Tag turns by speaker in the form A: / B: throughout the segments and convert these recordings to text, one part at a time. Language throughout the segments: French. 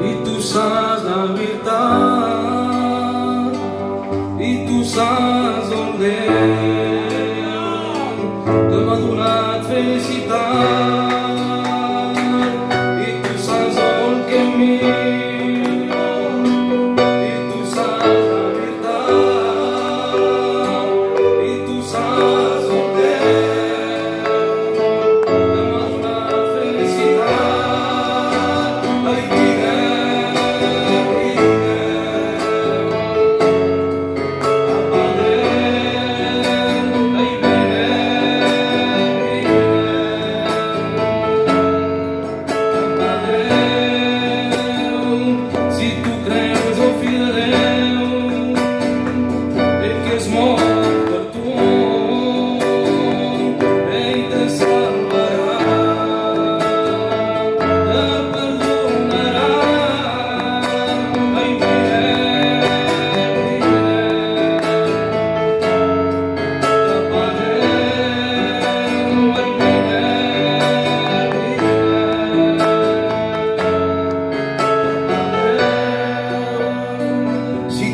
A: e tu sabes a verdade, e tu sabes onde te m'ha donat felicitat, e tu sabes el camí, e tu sabes a verdade, e tu sabes onde te m'ha donat felicitat. Ai,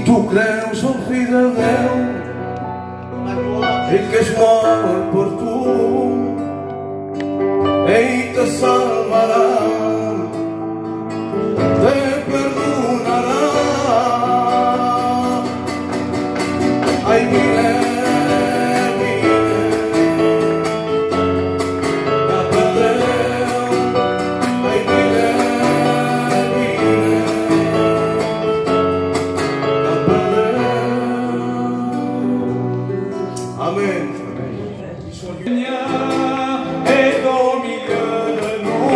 A: tu creus al Fill de Déu, ell que es mor per tu, ell te salvarà, te perdonarà. Ai, vine, vine, cap a Déu. Ai, vine, vine, Amen.
B: Seigneur est au milieu de nous.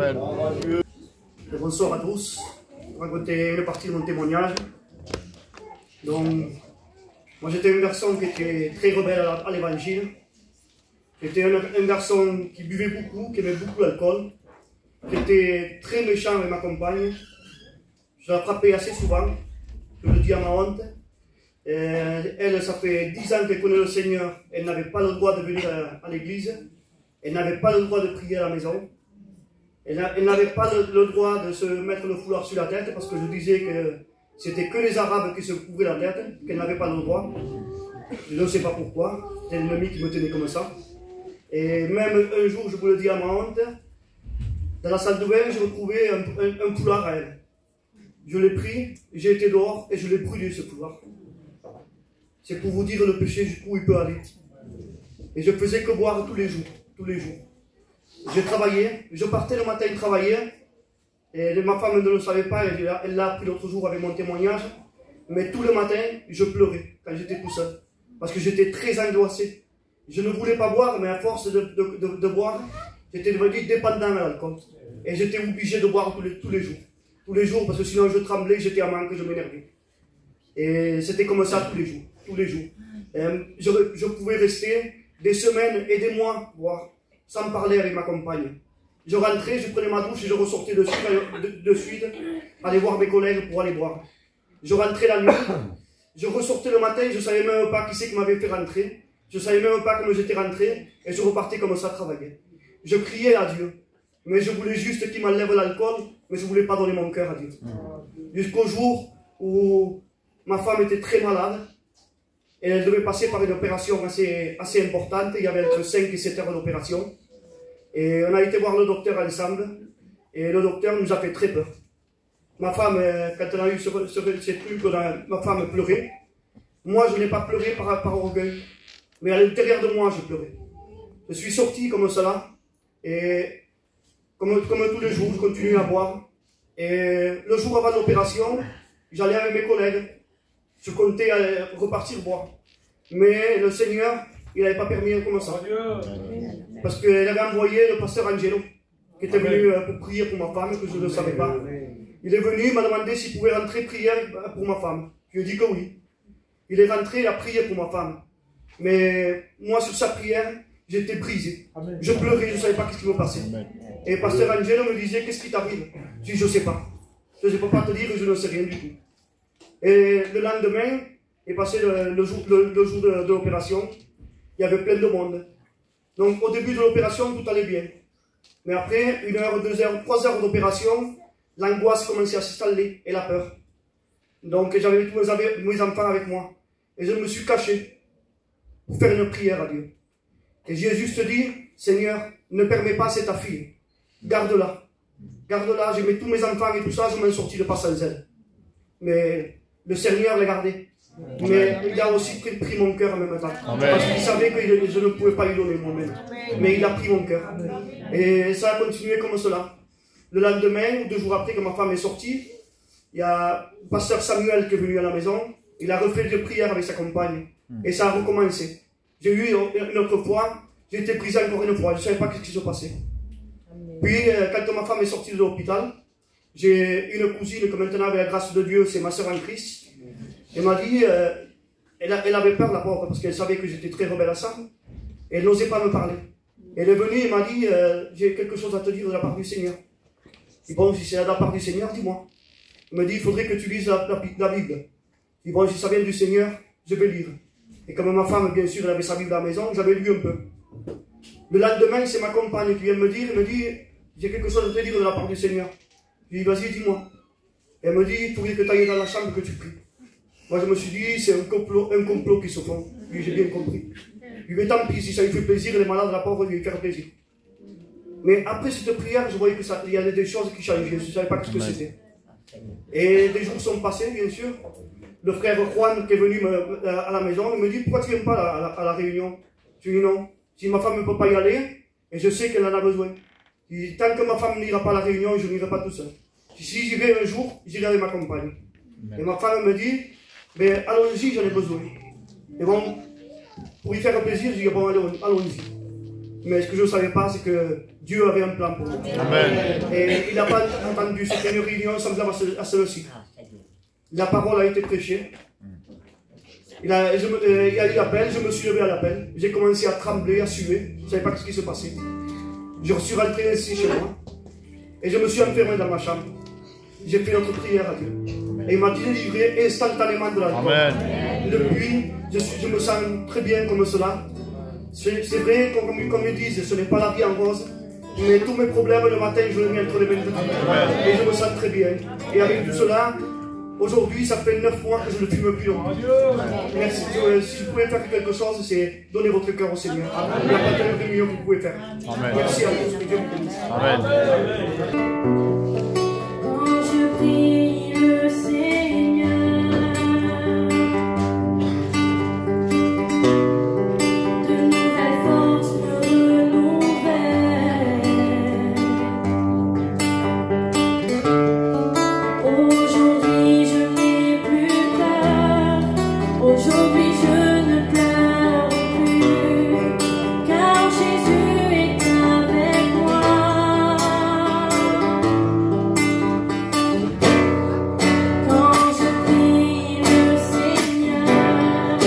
B: Amen.
C: Bonsoir à tous. Je vais raconter une partie de mon témoignage. Donc, moi j'étais un garçon qui était très rebelle à l'évangile. J'étais un garçon qui buvait beaucoup, qui aimait beaucoup l'alcool, qui était très méchant avec ma compagne. Je la frappais assez souvent, je le dis à ma honte. Elle, ça fait 10 ans qu'elle connaît le Seigneur, elle n'avait pas le droit de venir à l'église, elle n'avait pas le droit de prier à la maison, elle n'avait pas le droit de se mettre le foulard sur la tête parce que je disais que c'était que les Arabes qui se couvraient la tête, qu'elle n'avait pas le droit. Je ne sais pas pourquoi, c'était l'ennemi qui me tenait comme ça. Et même un jour, je vous le dis à ma honte, dans la salle de bain, j'ai retrouvé un foulard à elle. Je l'ai pris, j'ai été dehors et je l'ai brûlé ce foulard. C'est pour vous dire le péché jusqu'où il peut aller. Et je faisais que boire tous les jours, tous les jours. Je travaillais, je partais le matin travailler, et ma femme ne le savait pas, elle l'a appris l'autre jour avec mon témoignage, mais tout le matin, je pleurais quand j'étais tout seul, parce que j'étais très angoissé. Je ne voulais pas boire, mais à force de boire, j'étais devenu dépendant à l'alcool. Et j'étais obligé de boire tous les jours. Tous les jours, parce que sinon je tremblais, j'étais à manque, je m'énervais. Et c'était comme ça tous les jours. Tous les jours. Je pouvais rester des semaines et des mois, voire, sans parler avec ma compagne. Je rentrais, je prenais ma douche et je ressortais de suite, aller voir mes collègues pour aller boire. Je rentrais la nuit, je ressortais le matin, je ne savais même pas qui c'est qui m'avait fait rentrer. Je ne savais même pas comment j'étais rentré et je repartais comme ça travailler. Je criais à Dieu, mais je voulais juste qu'il m'enlève l'alcool, mais je ne voulais pas donner mon cœur à Dieu. Jusqu'au jour où ma femme était très malade et elle devait passer par une opération assez importante. Il y avait entre 5 et 7 heures d'opération. Et on a été voir le docteur ensemble et le docteur nous a fait très peur. Ma femme, quand elle a eu ces trucs, ma femme pleurait. Moi, je n'ai pas pleuré par orgueil. Mais à l'intérieur de moi, je pleurais. Je suis sorti comme cela, et comme tous les jours, je continue à boire. Et le jour avant l'opération, j'allais avec mes collègues. Je comptais repartir boire. Mais le Seigneur, il n'avait pas permis comme ça. Parce qu'il avait envoyé le pasteur Angelo, qui était venu pour prier pour ma femme, que je ne savais pas. Il est venu, il m'a demandé s'il pouvait rentrer prier pour ma femme. Je lui ai dit que oui. Il est rentré, il a prié pour ma femme. Mais moi, sur sa prière, j'étais brisé. Je pleurais, je ne savais pas ce qui me passait. Et pasteur Angelo me disait, qu'est-ce qui t'arrive? Je dis, je ne sais pas. Je ne peux pas te dire, je ne sais rien du tout. Et le lendemain, est passé le jour de l'opération, il y avait plein de monde. Donc au début de l'opération, tout allait bien. Mais après, 1 heure, 2 heures, 3 heures d'opération, l'angoisse commençait à s'installer et la peur. Donc j'avais tous mes enfants avec moi. Et je me suis caché pour faire une prière à Dieu. Et j'ai juste dit, Seigneur, ne permets pas, c'est ta fille. Garde-la. Garde-la, j'ai mis tous mes enfants et tout ça, je m'en sortis de pas sans elle. Mais le Seigneur l'a gardé. Mais il a aussi pris mon cœur en même temps. Parce qu'il savait que je ne pouvais pas lui donner moi-même. Mais il a pris mon cœur. Et ça a continué comme cela. Le lendemain, 2 jours après que ma femme est sortie, il y a le pasteur Samuel qui est venu à la maison. Il a refait des prières avec sa compagne. Et ça a recommencé. J'ai eu une autre fois, j'ai été prise encore une fois, je ne savais pas ce qui se passait. Puis, quand ma femme est sortie de l'hôpital, j'ai une cousine que maintenant, avec la grâce de Dieu, c'est ma soeur en Christ. Elle m'a dit, elle avait peur, la pauvre, parce qu'elle savait que j'étais très rebelle à ça. Et elle n'osait pas me parler. Elle est venue et m'a dit, j'ai quelque chose à te dire de la part du Seigneur. Je dis, bon, si c'est de la part du Seigneur, dis-moi. Elle me dit, il faudrait que tu lises la Bible. Je dis, bon, si ça vient du Seigneur, je vais lire. Et comme ma femme, bien sûr, elle avait sa Bible à la maison, j'avais lu un peu. Le lendemain, c'est ma compagne qui vient me dire, elle me dit, j'ai quelque chose à te dire de la part du Seigneur. Je dis, vas-y, dis-moi. Elle me dit, il faudrait que tu ailles dans la chambre que tu pries. Moi, je me suis dit, c'est un complot qui se font. Puis j'ai bien compris. Je lui ai dit, tant pis, si ça lui fait plaisir, les malades, la pauvre, lui faire plaisir. Mais après cette prière, je voyais qu'il y avait des choses qui changeaient. Je ne savais pas ce que c'était. Et des jours sont passés, bien sûr. Le frère Juan qui est venu à la maison, il me dit, pourquoi tu ne viens pas à la réunion? Je lui dis non. Si ma femme ne peut pas y aller, et je sais qu'elle en a besoin. Je dis, tant que ma femme n'ira pas à la réunion, je n'irai pas tout seul. Si j'y vais un jour, j'irai avec ma compagne. Et ma femme me dit, mais allons-y, j'en ai besoin. Et bon, pour lui faire plaisir, je dis, bon, allons-y. Mais ce que je ne savais pas, c'est que Dieu avait un plan pour moi.
B: Amen.
C: Et il n'a pas entendu, c'était une réunion semblable à celle-ci. La parole a été prêchée. Il a eu l'appel, je me suis levé à l'appel. J'ai commencé à trembler, à suer. Je ne savais pas ce qui se passait. Je suis rentré ici chez moi. Et je me suis enfermé dans ma chambre. J'ai fait notre prière à Dieu. Et il m'a délivré instantanément de la drogue. Depuis, je me sens très bien comme cela. C'est vrai, comme ils disent, ce n'est pas la vie en rose. Mais tous mes problèmes le matin, je les mets entre les mains de Dieu. Et je me sens très bien. Et avec tout cela, aujourd'hui, ça fait 9 mois que je ne fume plus. Merci. Si vous pouvez faire quelque chose, c'est donner votre cœur au Seigneur. Il n'y a pas de mieux que vous pouvez faire.
B: Amen.
C: Merci à tous. Que Dieu vous bénisse.
B: Amen.
D: Quand je prie le Seigneur, de nouvelles forces me renouvellent. Aujourd'hui je n'ai plus peur, aujourd'hui je ne pleure plus, car Jésus est avec moi. Quand je prie le Seigneur,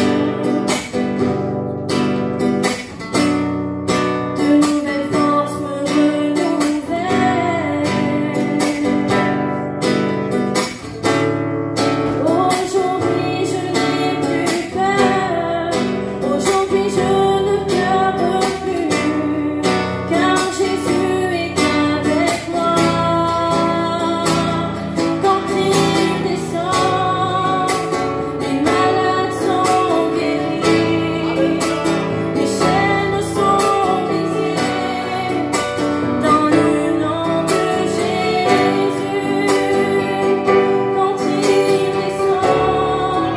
D: de nouvelles forces me renouvellent. Aujourd'hui je n'ai plus peur, aujourd'hui je ne pleure plus, car Jésus est avec moi. Quand il descend, les malades sont guéris, les chaînes sont brisées, dans le nom de Jésus. Quand il descend,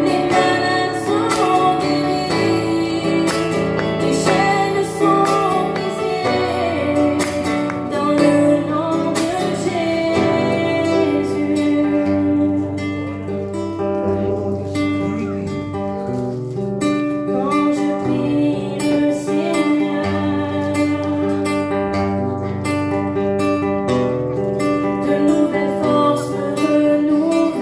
D: les malades sont guéris, les chaînes sont brisées, dans le nom de Jésus. Quand je prie le Seigneur, de nouvelles forces me renouvellent.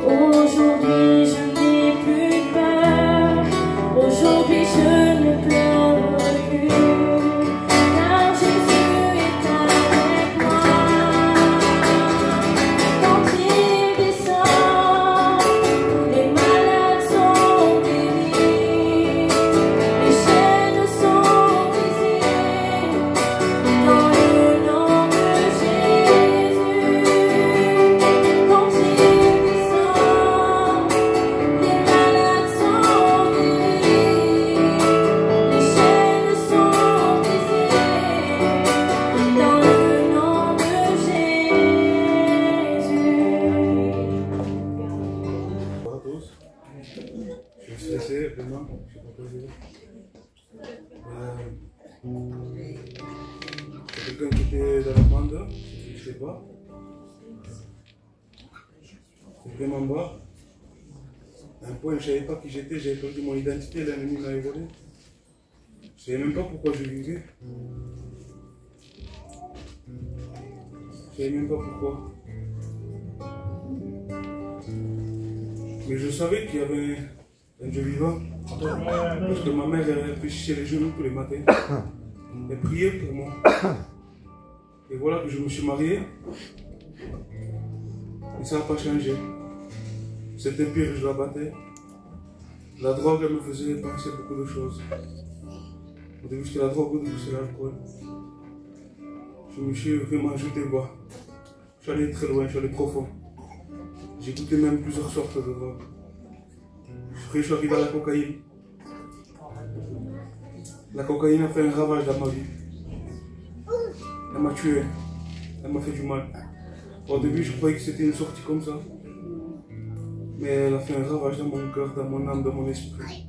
D: Aujourd'hui je n'ai plus peur, aujourd'hui je ne pleure plus, car Jésus est avec moi. Quand il descend, les malades sont guéris, les chaînes sont brisées, dans le nom de Jésus. Quand il descend, les malades sont guéris, les chaînes sont brisées, dans le nom de Jésus.
E: Bonjour à tous. Je suis stressé, vraiment, je sais pas quoi dire. C'est quelqu'un qui était dans la bande, je sais pas. C'est vraiment bas. À un point, je savais pas qui j'étais, j'avais perdu mon identité, l'ennemi m'avait volé. Je savais même pas pourquoi je vivais. Je savais même pas pourquoi. Mais je savais qu'il y avait un Dieu vivant. Parce que ma mère, elle réfléchissait les genoux tous les matins. Elle priait pour moi. Et voilà que je me suis marié. Et ça n'a pas changé. C'était pire, je la battais. La drogue, elle me faisait penser beaucoup de choses. Au début, c'était la drogue, au début, c'était l'alcool. Je me suis vraiment jeté bas. Je suis allé très loin, je suis allé profond. J'ai goûté même plusieurs sortes de drogue. Je suis arrivé à la cocaïne. La cocaïne a fait un ravage dans ma vie. Elle m'a tué. Elle m'a fait du mal. Au début, je croyais que c'était une sortie comme ça. Mais elle a fait un ravage dans mon cœur, dans mon âme, dans mon esprit.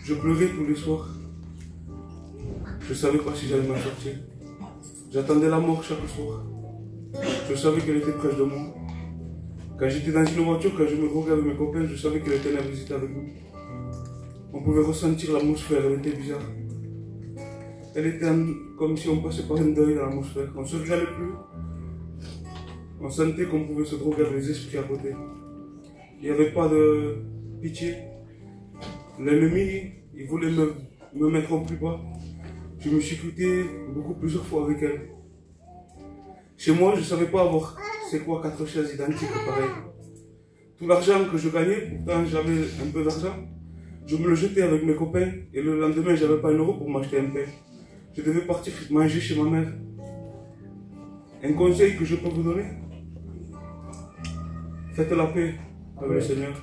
E: Je pleurais tous les soirs. Je ne savais pas si j'allais m'en sortir. J'attendais la mort chaque soir. Je savais qu'elle était proche de moi. Quand j'étais dans une voiture, quand je me droguais avec mes copains, je savais que les ténèbres étaient avec nous. On pouvait ressentir l'atmosphère, elle était bizarre. Elle était comme si on passait par un deuil dans l'atmosphère. On ne se regardait plus. On sentait qu'on pouvait se droguer avec les esprits à côté. Il n'y avait pas de pitié. L'ennemi, il voulait me mettre en plus bas. Je me suis quitté beaucoup plusieurs fois avec elle. Chez moi, je ne savais pas avoir c'est quoi 4 chaises identiques pareil. Tout l'argent que je gagnais, pourtant j'avais un peu d'argent, je me le jetais avec mes copains et le lendemain, je n'avais pas 1 euro pour m'acheter un pain. Je devais partir manger chez ma mère. Un conseil que je peux vous donner, faites la paix avec le Seigneur.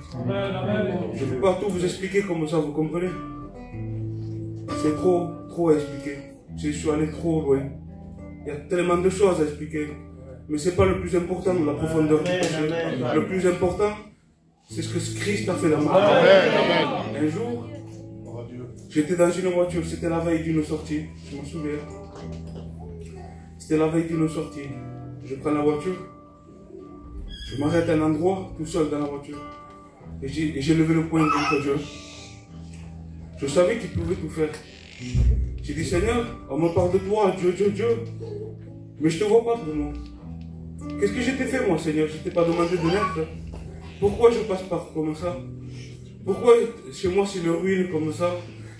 E: Je ne peux pas tout vous expliquer comme ça, vous comprenez? C'est trop à expliquer. Je suis allé trop loin. Il y a tellement de choses à expliquer. Mais ce n'est pas le plus important, la profondeur du péché. Le plus important, c'est ce que Christ a fait dans ma vie. Un jour, j'étais dans une voiture, c'était la veille d'une sortie, je me souviens. C'était la veille d'une sortie. Je prends la voiture, je m'arrête à un endroit, tout seul dans la voiture. Et j'ai levé le poing contre Dieu. Je savais qu'il pouvait tout faire. J'ai dit, Seigneur, on me parle de toi, Dieu, Dieu, Dieu. Mais je ne te vois pas pour moi. Qu'est-ce que j'ai fait, moi, Seigneur? Je ne t'ai pas demandé de naître. Pourquoi je passe par comme ça? Pourquoi chez moi c'est le ruine comme ça?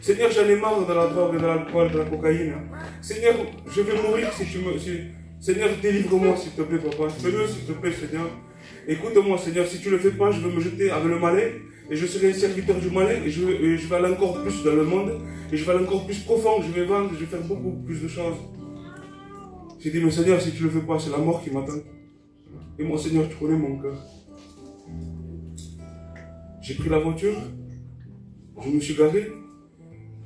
E: Seigneur, j'en ai marre de la drogue, de l'alcool, de la cocaïne. Seigneur, je vais mourir si tu me... Seigneur, délivre-moi s'il te plaît, papa. Fais-le s'il te plaît, Seigneur. Écoute-moi, Seigneur, si tu ne le fais pas, je vais me jeter avec le malin. Et je serai un serviteur du malin. Et je vais aller encore plus dans le monde. Et je vais aller encore plus profond. Je vais vendre, je vais faire beaucoup plus de choses. J'ai dit, mais Seigneur, si tu ne le fais pas, c'est la mort qui m'attend. Et moi, Seigneur, tu connais mon cœur. J'ai pris la voiture, je me suis garé,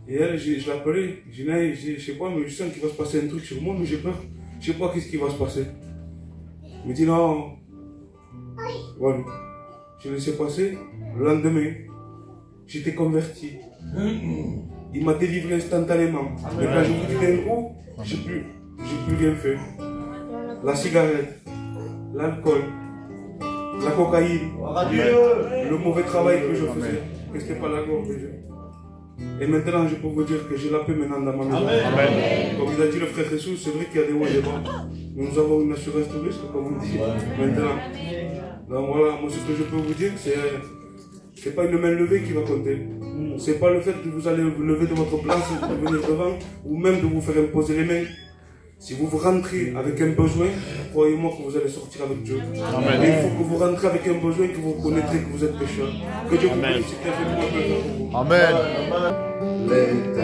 E: et elle, je l'ai appelée. J'ai dit, je sais pas, mais je sens qu'il va se passer un truc sur moi, mais j'ai peur. Je sais pas qu'est-ce qui va se passer. Elle me dit non. Voilà. Je laissé passer. Le lendemain, j'étais converti. Il m'a délivré instantanément. Mais quand je vous dis d'un coup, j'ai plus rien fait. La cigarette, l'alcool, la cocaïne, le mauvais travail que je faisais, que ce n'était pas la gloire de Dieu. Et maintenant, je peux vous dire que j'ai la paix maintenant dans ma maison. Amen. Comme il a dit le frère Jesus, c'est vrai qu'il y a des hauts et des bas. Nous avons une assurance de risque, comme on dit. Maintenant, donc voilà, moi ce que je peux vous dire, c'est pas une main levée qui va compter. C'est pas le fait que vous allez vous lever de votre place, de venir devant, ou même de vous faire imposer les mains. Si vous rentrez avec un besoin, croyez-moi que vous allez sortir avec Dieu. Amen. Et il faut que vous rentrez avec un besoin que vous reconnaîtrez que vous êtes pécheur. Que Dieu vous bénisse.
B: Amen.
F: Il est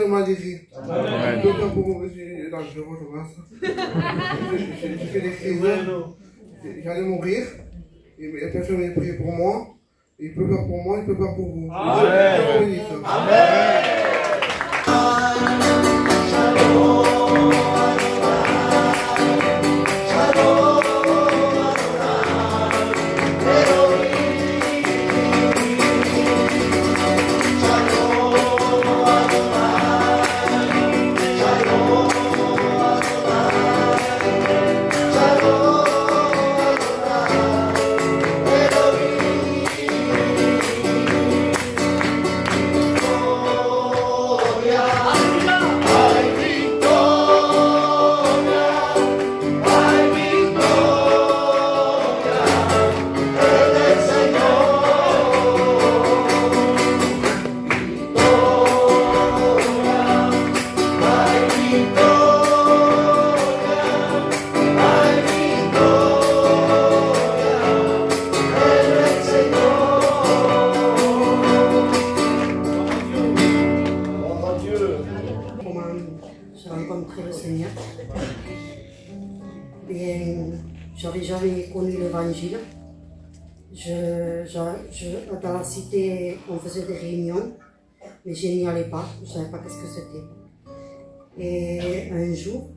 F: Seigneur m'a guéri.
B: Amen.
F: Je prie pour vous. Je fais des crises. J'allais mourir. Et la personne est priée pour moi. Il peut faire pour moi, il peut faire pour vous.
B: Amen.
F: Amen.
G: J'avais jamais connu l'évangile. Dans la cité, on faisait des réunions, mais je n'y allais pas, je ne savais pas qu'est-ce que c'était. Et un jour,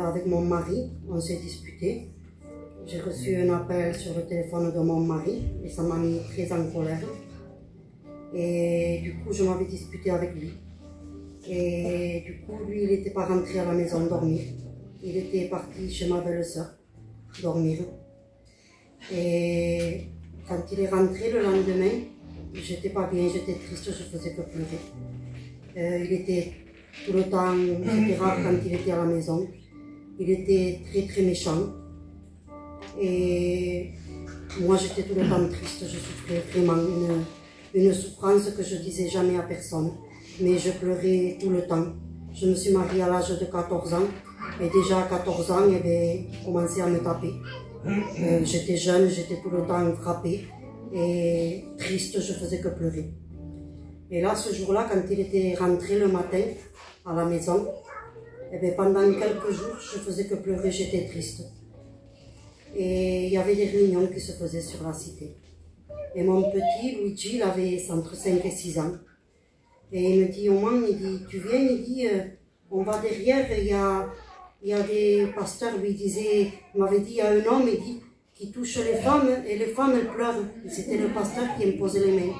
G: avec mon mari, on s'est disputé. J'ai reçu un appel sur le téléphone de mon mari et ça m'a mis très en colère. Et du coup, je m'avais disputé avec lui. Et du coup, lui, il n'était pas rentré à la maison dormir. Il était parti chez ma belle-sœur dormir. Et quand il est rentré le lendemain, j'étais pas bien, j'étais triste, je faisais que pleurer. Il était tout le temps, c'était rare quand il était à la maison. Il était très très méchant. Et moi j'étais tout le temps triste, je souffrais vraiment une souffrance que je disais jamais à personne. Mais je pleurais tout le temps. Je me suis mariée à l'âge de 14 ans. Et déjà à 14 ans, il avait commencé à me taper. J'étais jeune, j'étais tout le temps frappée et triste, je faisais que pleurer. Et là, ce jour-là, quand il était rentré le matin à la maison, et bien, pendant quelques jours, je faisais que pleurer, j'étais triste. Et il y avait des réunions qui se faisaient sur la cité. Et mon petit, Luigi, il avait entre 5 et 6 ans. Et il me dit, au moins, il dit, tu viens, il dit, on va derrière, il y a des pasteurs, lui disait, il m'avait dit, il y a un homme, il dit, qui touche les femmes, et les femmes, elles pleurent. C'était le pasteur qui me posait les mains.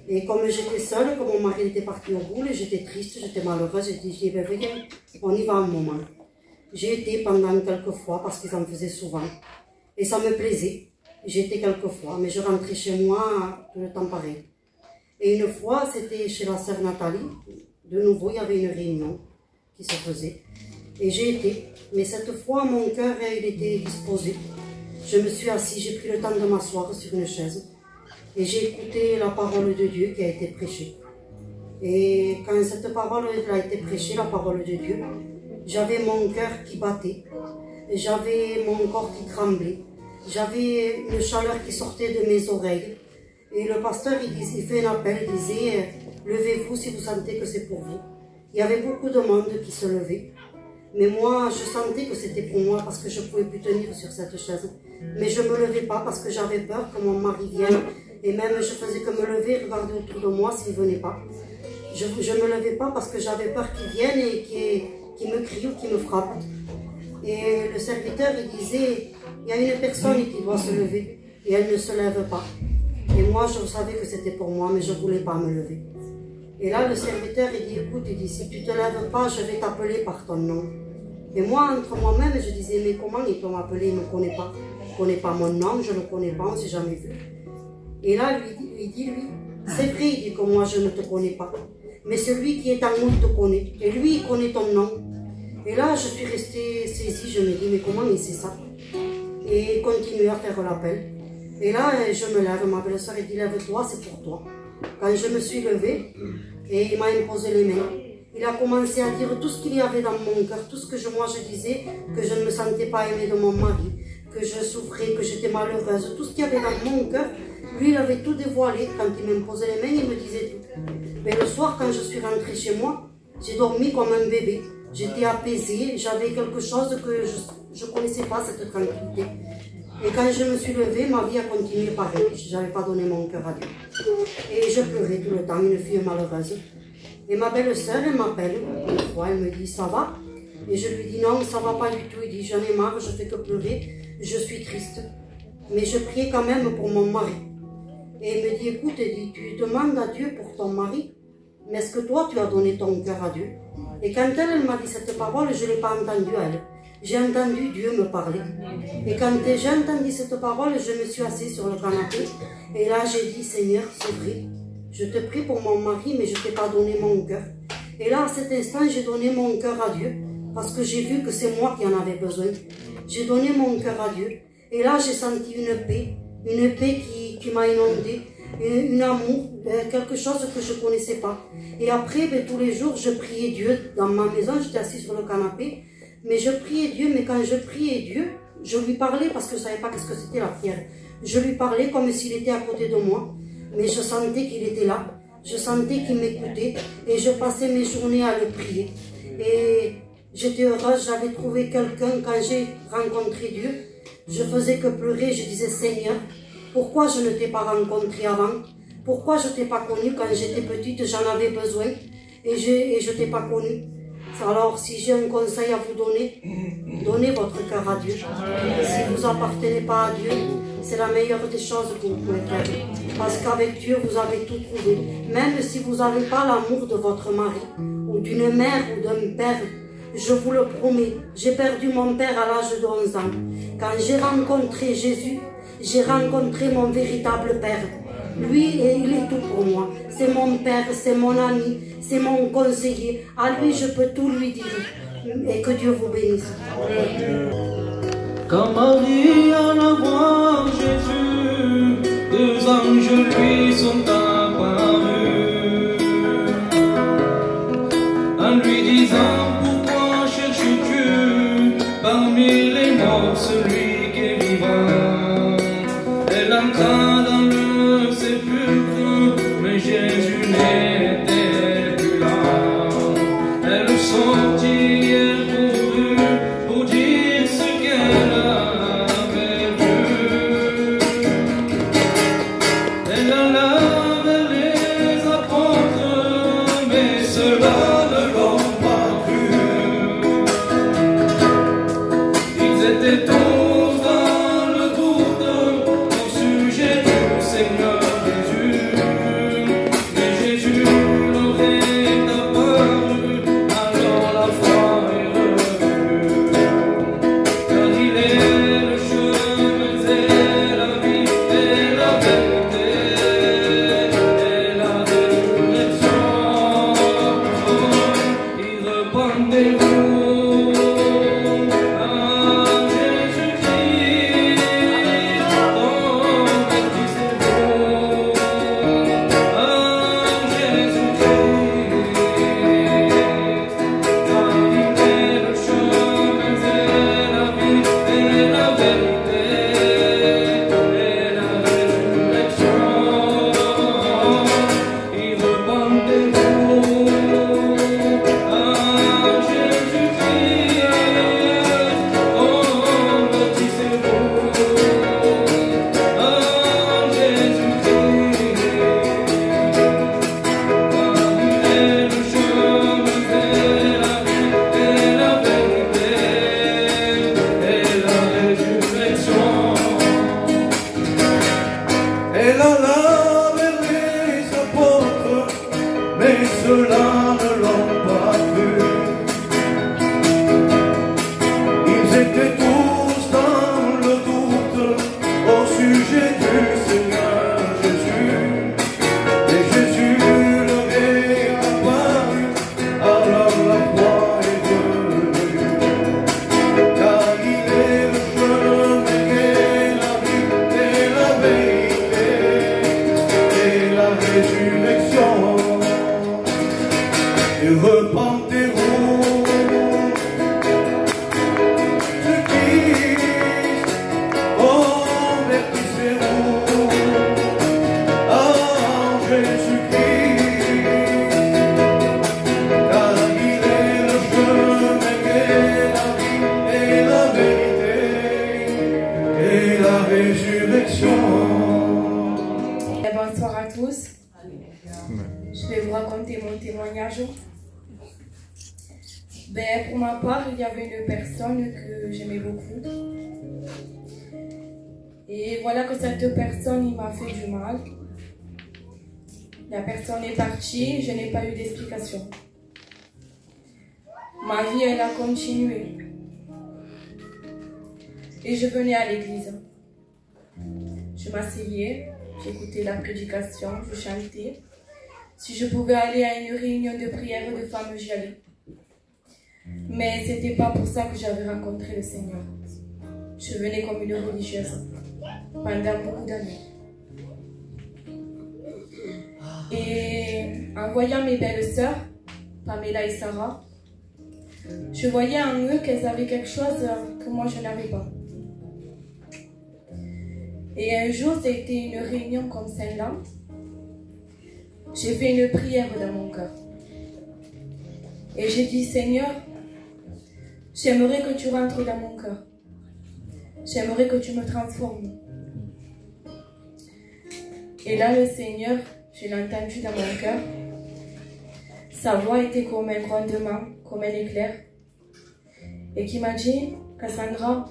G: Et comme j'étais seule, comme mon mari était parti au boule, j'étais triste, j'étais malheureuse, j'ai dit, ben viens, on y va un moment. J'ai été pendant quelques fois, parce qu'ils en faisaient souvent. Et ça me plaisait. J'ai été quelques fois, mais je rentrais chez moi tout le temps pareil. Et une fois, c'était chez la sœur Nathalie. De nouveau, il y avait une réunion qui se faisait. Et j'ai été. Mais cette fois, mon cœur, il était disposé. Je me suis assise, j'ai pris le temps de m'asseoir sur une chaise. Et j'ai écouté la parole de Dieu qui a été prêchée. Et quand cette parole a été prêchée, la parole de Dieu, j'avais mon cœur qui battait. J'avais mon corps qui tremblait. J'avais une chaleur qui sortait de mes oreilles. Et le pasteur, il fait un appel, il disait, levez-vous si vous sentez que c'est pour vous. Il y avait beaucoup de monde qui se levait. Mais moi, je sentais que c'était pour moi parce que je ne pouvais plus tenir sur cette chaise. Mais je ne me levais pas parce que j'avais peur que mon mari vienne. Et même, je faisais que me lever, regarder autour de moi s'il ne venait pas. Je ne me levais pas parce que j'avais peur qu'il vienne et qu'il me crie ou qu'il me frappe. Et le serviteur, il disait, il y a une personne qui doit se lever et elle ne se lève pas. Et moi, je savais que c'était pour moi, mais je ne voulais pas me lever. Et là, le serviteur, il dit, écoute, il dit, si tu ne te lèves pas, je vais t'appeler par ton nom. Et moi, entre moi-même, je disais, mais comment il peut m'appeler, il ne me connaît pas. Il ne connaît pas mon nom, je ne le connais pas, on ne s'est jamais vu. Et là, il dit, c'est vrai, il dit que moi, je ne te connais pas. Mais celui qui est en nous te connaît. Et lui, il connaît ton nom. Et là, je suis restée saisie, je me dis, mais comment il sait ça? Et il continue à faire l'appel. Et là, je me lève, ma belle-sœur, elle dit, lève-toi, c'est pour toi. Quand je me suis levée, et il m'a imposé les mains, il a commencé à dire tout ce qu'il y avait dans mon cœur, tout ce que moi je disais, que je ne me sentais pas aimée de mon mari, que je souffrais, que j'étais malheureuse, tout ce qu'il y avait dans mon cœur, lui, il avait tout dévoilé. Quand il m'imposait les mains, il me disait tout. Mais le soir, quand je suis rentrée chez moi, j'ai dormi comme un bébé. J'étais apaisée, j'avais quelque chose que je ne connaissais pas, cette tranquillité. Et quand je me suis levée, ma vie a continué pareil. Je n'avais pas donné mon cœur à Dieu. Et je pleurais tout le temps, une fille malheureuse. Et ma belle-sœur, elle m'appelle une fois, elle me dit « ça va ?» Et je lui dis « non, ça va pas du tout ». Elle dit « j'en ai marre, je fais que pleurer, je suis triste ». Mais je priais quand même pour mon mari. Et elle me dit « écoute, elle dit, tu demandes à Dieu pour ton mari, mais est-ce que toi, tu as donné ton cœur à Dieu ?» Et quand elle m'a dit cette parole, je ne l'ai pas entendue elle. J'ai entendu Dieu me parler. Et quand j'ai entendu cette parole, je me suis assise sur le canapé. Et là, j'ai dit, Seigneur, c'est vrai. Je te prie pour mon mari, mais je ne t'ai pas donné mon cœur. Et là, à cet instant, j'ai donné mon cœur à Dieu. Parce que j'ai vu que c'est moi qui en avais besoin. J'ai donné mon cœur à Dieu. Et là, j'ai senti une paix qui m'a inondée. Un amour, quelque chose que je ne connaissais pas. Et après, tous les jours, je priais Dieu dans ma maison. J'étais assise sur le canapé. Mais je priais Dieu, mais quand je priais Dieu, je lui parlais parce que je ne savais pas ce que c'était la prière. Je lui parlais comme s'il était à côté de moi, mais je sentais qu'il était là. Je sentais qu'il m'écoutait et je passais mes journées à le prier. Et j'étais heureuse, j'avais trouvé quelqu'un quand j'ai rencontré Dieu. Je faisais que pleurer, je disais Seigneur, pourquoi je ne t'ai pas rencontré avant? Pourquoi je ne t'ai pas connu quand j'étais petite, j'en avais besoin et je ne t'ai pas connu? Alors, si j'ai un conseil à vous donner, donnez votre cœur à Dieu. Si vous n'appartenez pas à Dieu, c'est la meilleure des choses que vous pouvez faire. Parce qu'avec Dieu, vous avez tout trouvé. Même si vous n'avez pas l'amour de votre mari, ou d'une mère, ou d'un père, je vous le promets, j'ai perdu mon père à l'âge de 11 ans. Quand j'ai rencontré Jésus, j'ai rencontré mon véritable père. Lui, il est tout pour moi. C'est mon père, c'est mon ami, c'est mon conseiller. À lui, je peux tout lui dire. Et que Dieu vous bénisse.
A: Quand Marie alla voir Jésus, deux anges lui sont apparus, en lui disant pourquoi cherches-tu parmi les morts celui qui est vivant? Elle entra dans le sépulcre, mais Jésus n'était plus là. Elle sortit et courut pour dire ce qu'elle avait vu. Elle alla vers les apôtres, mais ceux-là ne l'ont pas cru. Ils étaient tous dans le doute au sujet du Seigneur Jésus. Mais Jésus leur est apparu, alors la foi est revenue. Car il est le chemin et la vie et la vérité et la résurrection. Et repentez-vous à Jésus-Christ, convertissez-vous à Jésus-Christ, car il est le chemin et la vie et la vérité et la résurrection. Et repentez-vous à Jésus-Christ, convertissez-vous à Jésus-Christ, car il est le chemin et la vie et la vérité et la résurrection.
H: Elle alla vers les apôtres, mais ceux-là ne l'ont pas cru. Ils étaient tous dans le doute au sujet du Seigneur Jésus. Et Jésus leur est apparu, alors la foi est venue. Car il est le chemin et la vie et la vérité et la résurrection. Et repentez-vous de Christ, convertissez-vous à Jésus-Christ,
D: Je vais vous raconter mon témoignage. Pour ma part, il y avait une personne que j'aimais beaucoup. Et voilà que cette personne, il m'a fait du mal. La personne est partie, je n'ai pas eu d'explication. Ma vie, elle a continué. Et je venais à l'église. Je m'asseyais, j'écoutais la prédication, je chantais. Si je pouvais aller à une réunion de prière de femmes, j'y allais. Mais ce n'était pas pour ça que j'avais rencontré le Seigneur. Je venais comme une religieuse pendant beaucoup d'années. Et en voyant mes belles sœurs, Pamela et Sarah, je voyais en eux qu'elles avaient quelque chose que moi je n'avais pas. Et un jour, c'était une réunion comme celle-là. J'ai fait une prière dans mon cœur. Et j'ai dit, Seigneur, j'aimerais que tu rentres dans mon cœur. J'aimerais que tu me transformes. Et là, le Seigneur, je l'ai entendu dans mon cœur. Sa voix était comme un grondement, comme un éclair. Et qui m'a dit, Cassandra,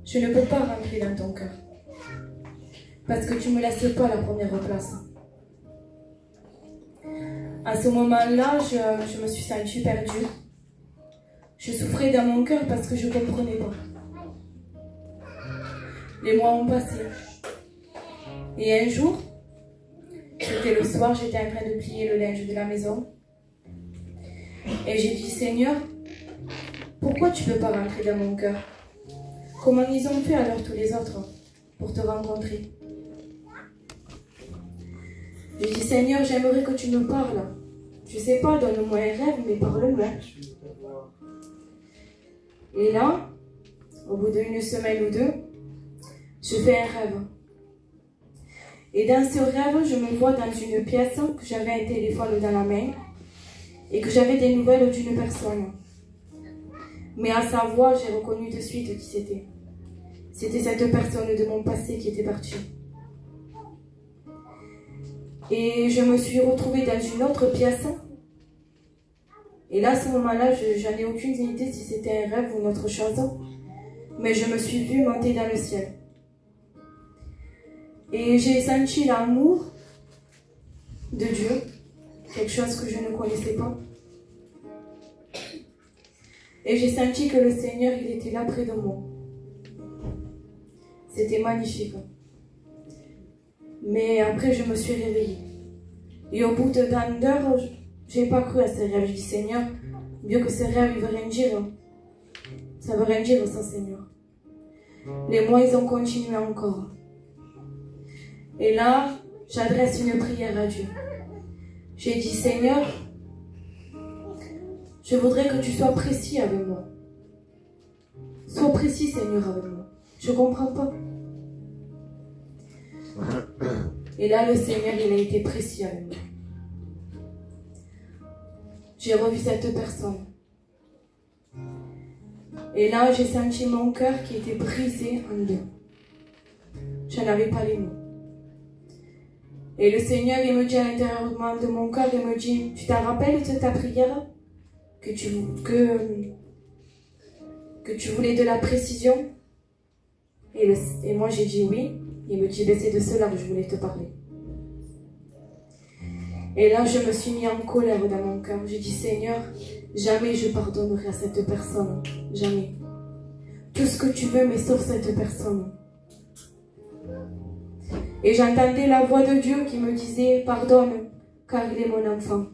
D: je ne peux pas rentrer dans ton cœur. Parce que tu ne me laisses pas la première place. À ce moment-là, je me suis sentie perdue. Je souffrais dans mon cœur parce que je ne comprenais pas. Les mois ont passé. Et un jour, c'était le soir, j'étais en train de plier le linge de la maison. Et j'ai dit, Seigneur, pourquoi tu ne peux pas rentrer dans mon cœur? Comment ils ont fait alors tous les autres pour te rencontrer? J'ai dit, Seigneur, j'aimerais que tu me parles. Je ne sais pas, donne-moi un rêve, mais parle-moi. Et là, au bout d'une semaine ou deux, je fais un rêve. Et dans ce rêve, je me vois dans une pièce, que j'avais un téléphone dans la main, et que j'avais des nouvelles d'une personne. Mais à sa voix, j'ai reconnu de suite qui c'était. C'était cette personne de mon passé qui était partie. Et je me suis retrouvée dans une autre pièce. Et là, à ce moment-là, je n'ai aucune idée si c'était un rêve ou une autre chose. Mais je me suis vue monter dans le ciel. Et j'ai senti l'amour de Dieu, quelque chose que je ne connaissais pas. Et j'ai senti que le Seigneur, il était là près de moi. C'était magnifique. Mais après, je me suis réveillée. Et au bout de tant d'heures, je n'ai pas cru à ce rêve. Je dis, Seigneur, mieux que ce rêve, il ne veut rien dire. Ça ne veut rien dire, ça, Seigneur. Les mois, ils ont continué encore. Et là, j'adresse une prière à Dieu. J'ai dit, Seigneur, je voudrais que tu sois précis avec moi. Sois précis, Seigneur, avec moi. Je ne comprends pas. Et là, le Seigneur, il a été précis avec moi. J'ai revu cette personne. Et là, j'ai senti mon cœur qui était brisé en deux. Je n'avais pas les mots. Et le Seigneur, il me dit à l'intérieur de mon cœur, il me dit, tu t'en rappelles de ta prière que tu voulais de la précision? Et moi, j'ai dit oui. Il me dit, c'est de cela que je voulais te parler. Et là, je me suis mis en colère dans mon cœur. J'ai dit, Seigneur, jamais je pardonnerai à cette personne. Jamais. Tout ce que tu veux, mais sauf cette personne. Et j'entendais la voix de Dieu qui me disait, pardonne, car il est mon enfant.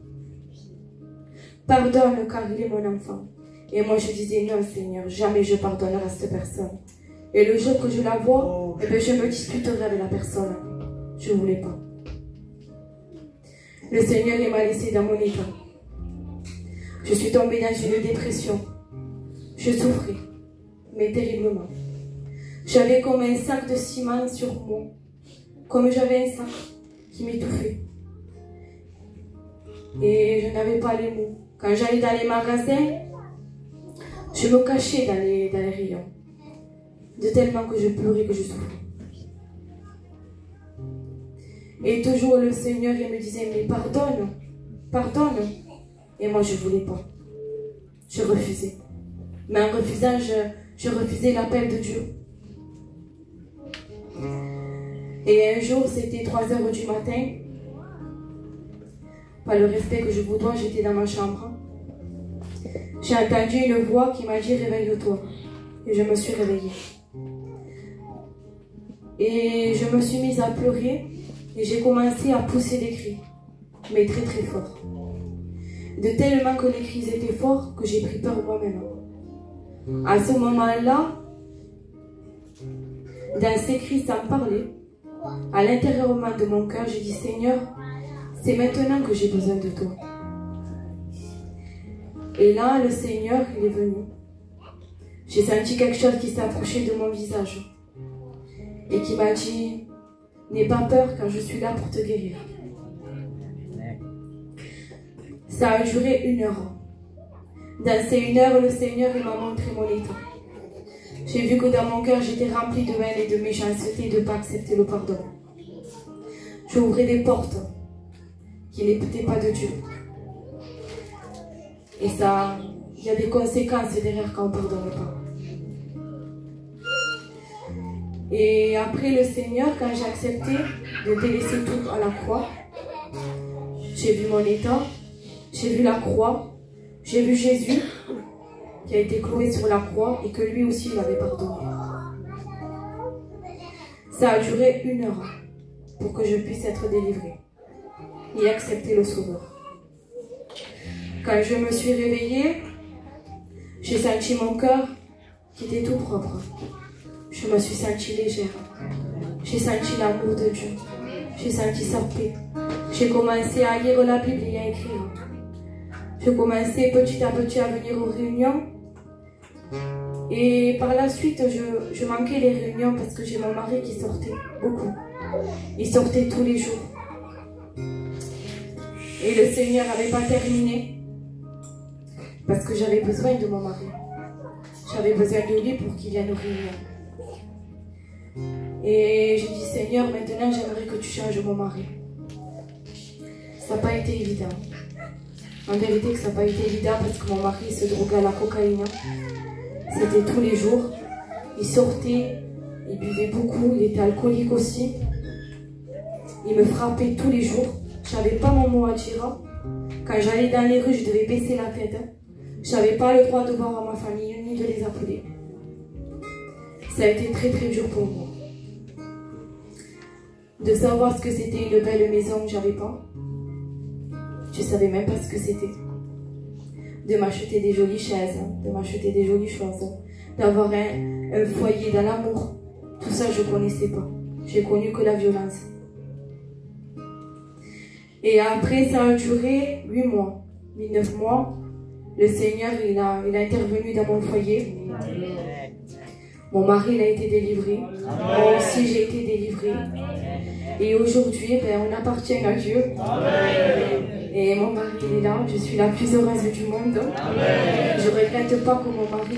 D: Pardonne, car il est mon enfant. Et moi, je disais, non, Seigneur, jamais je pardonnerai à cette personne. Et le jour que je la vois, eh bien, je me disputerai avec la personne. Je ne voulais pas. Le Seigneur m'a laissé dans mon état. Je suis tombée dans une dépression. Je souffrais, mais terriblement. J'avais comme un sac de ciment sur moi. Comme j'avais un sac qui m'étouffait. Et je n'avais pas les mots. Quand j'allais dans les magasins, je me cachais dans les rayons. De tellement que je pleurais, que je souffrais. Et toujours le Seigneur, il me disait, mais pardonne, pardonne. Et moi, je ne voulais pas. Je refusais. Mais en refusant, je refusais l'appel de Dieu. Et un jour, c'était 3 heures du matin. Par le respect que je vous dois, j'étais dans ma chambre. J'ai entendu une voix qui m'a dit, réveille-toi. Et je me suis réveillée. Et je me suis mise à pleurer. Et j'ai commencé à pousser des cris. Mais très très fort. De tellement que les cris étaient forts que j'ai pris peur moi-même. À ce moment-là, dans ces cris sans parler, à l'intérieur de mon cœur, j'ai dit, Seigneur, c'est maintenant que j'ai besoin de toi. Et là, le Seigneur, il est venu. J'ai senti quelque chose qui s'approchait de mon visage et qui m'a dit, n'aie pas peur quand je suis là pour te guérir. Ça a duré 1 heure. Dans ces 1 heure, le Seigneur il m'a montré mon état. J'ai vu que dans mon cœur, j'étais remplie de haine et de méchanceté et de ne pas accepter le pardon. J'ouvrais des portes qui n'étaient pas de Dieu. Et ça, il y a des conséquences derrière quand on ne pardonne pas. Et après le Seigneur, quand j'ai accepté de délaisser tout à la croix, j'ai vu mon état, j'ai vu la croix, j'ai vu Jésus qui a été cloué sur la croix et que lui aussi il avait pardonné. Ça a duré 1 heure pour que je puisse être délivrée et accepter le Sauveur. Quand je me suis réveillée, j'ai senti mon cœur qui était tout propre. Je me suis sentie légère. J'ai senti l'amour de Dieu. J'ai senti sa paix. J'ai commencé à lire la Bible et à écrire. Je commençais petit à petit à venir aux réunions. Et par la suite, je manquais les réunions parce que j'ai mon mari qui sortait beaucoup. Il sortait tous les jours. Et le Seigneur n'avait pas terminé parce que j'avais besoin de mon mari. J'avais besoin de lui pour qu'il vienne aux réunions. Et j'ai dit, Seigneur, maintenant j'aimerais que tu changes mon mari. Ça n'a pas été évident. En vérité que ça n'a pas été évident parce que mon mari se droguait à la cocaïne. C'était tous les jours. Il sortait, il buvait beaucoup, il était alcoolique aussi. Il me frappait tous les jours. Je n'avais pas mon mot à dire. Quand j'allais dans les rues, je devais baisser la tête. Je n'avais pas le droit de voir ma famille ni de les appeler. Ça a été très très dur pour moi. De savoir ce que c'était une belle maison que j'avais pas. Je savais même pas ce que c'était. De m'acheter des jolies chaises, de m'acheter des jolies choses, d'avoir un foyer dans l'amour. Tout ça, je connaissais pas. J'ai connu que la violence. Et après, ça a duré 8 mois, 9 mois. Le Seigneur, il a intervenu dans mon foyer. Mon mari, il a été délivré. Moi aussi, j'ai été délivrée. Et aujourd'hui, on appartient à Dieu. Et mon mari, il est là. Je suis la plus heureuse du monde. Je ne regrette pas que mon mari,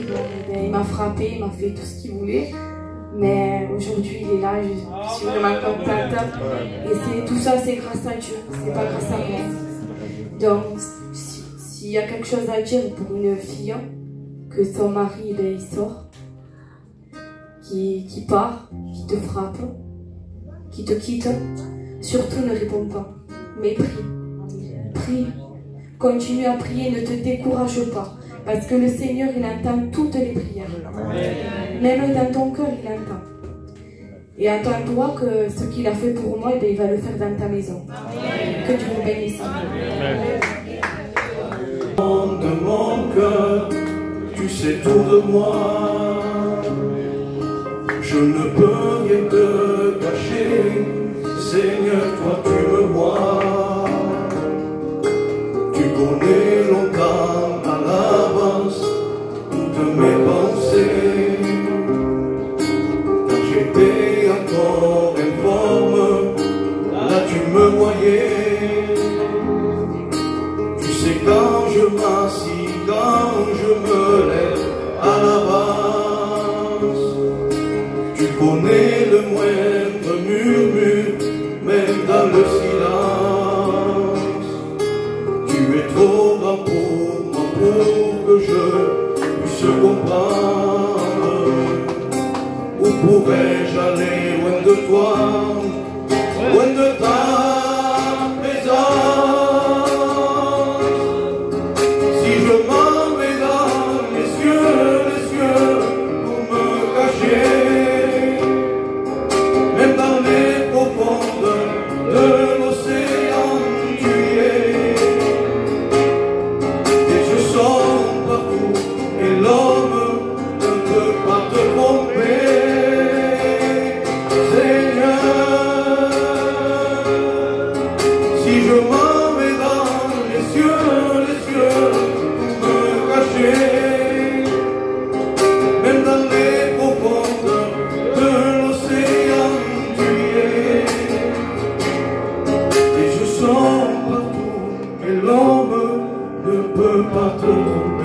D: il m'a frappé, il m'a fait tout ce qu'il voulait. Mais aujourd'hui, il est là. Je suis vraiment contente. Et tout ça, c'est grâce à Dieu. C'est pas grâce à moi. Donc, s'il y a quelque chose à dire pour une fille, que son mari, il sort, qui part, qui te frappe, qui te quitte, surtout ne réponds pas, mais prie. Prie. Continue à prier, ne te décourage pas. Parce que le Seigneur, il entend toutes les prières. Même dans ton cœur, il entend. Et attends-toi que ce qu'il a fait pour moi, il va le faire dans ta maison. Que Dieu vous bénisse.
H: De mon cœur, tu sais tout de moi. Je ne peux rien te cacher. Seigneur, toi tu me vois. Tu connais longtemps à l'avance toutes mes pensées. Quand j'étais encore informe, là tu me voyais. Tu sais quand je m'assis, quand je me lève à l'avance. Tu connais le moindre murmure, même dans le temps pour moi, pour que je puisse comprendre. Où pourrais-je aller loin de toi, loin de ta présence? Si je m'en vais dans les cieux, pour me cacher, même dans les profondeurs de l'océan, tu es. Tes yeux sont partout et l'homme ne peut pas te tromper. Seigneur, si je m'en vais dans les cieux, pour me cacher, même dans les profondeurs de l'océan, tu es. Tes yeux sont partout et l'homme ne peut pas te tromper.